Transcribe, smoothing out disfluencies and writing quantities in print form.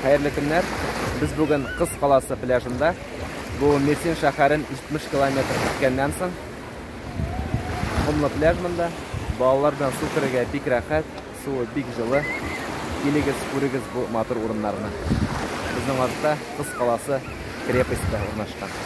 Xayrlı günler. Biz bugün Kız Kalası pляжында. Bu Mersin şəhərin 70 kilometr ütkəndən soң Kumlu pляж mında. Балалардан су кіріге бик рәхәт, суы бик жылы. Келегіз, көрегіз bu матур урыннарына. Біздің артта Кыз Қаласы крепості орнашқан.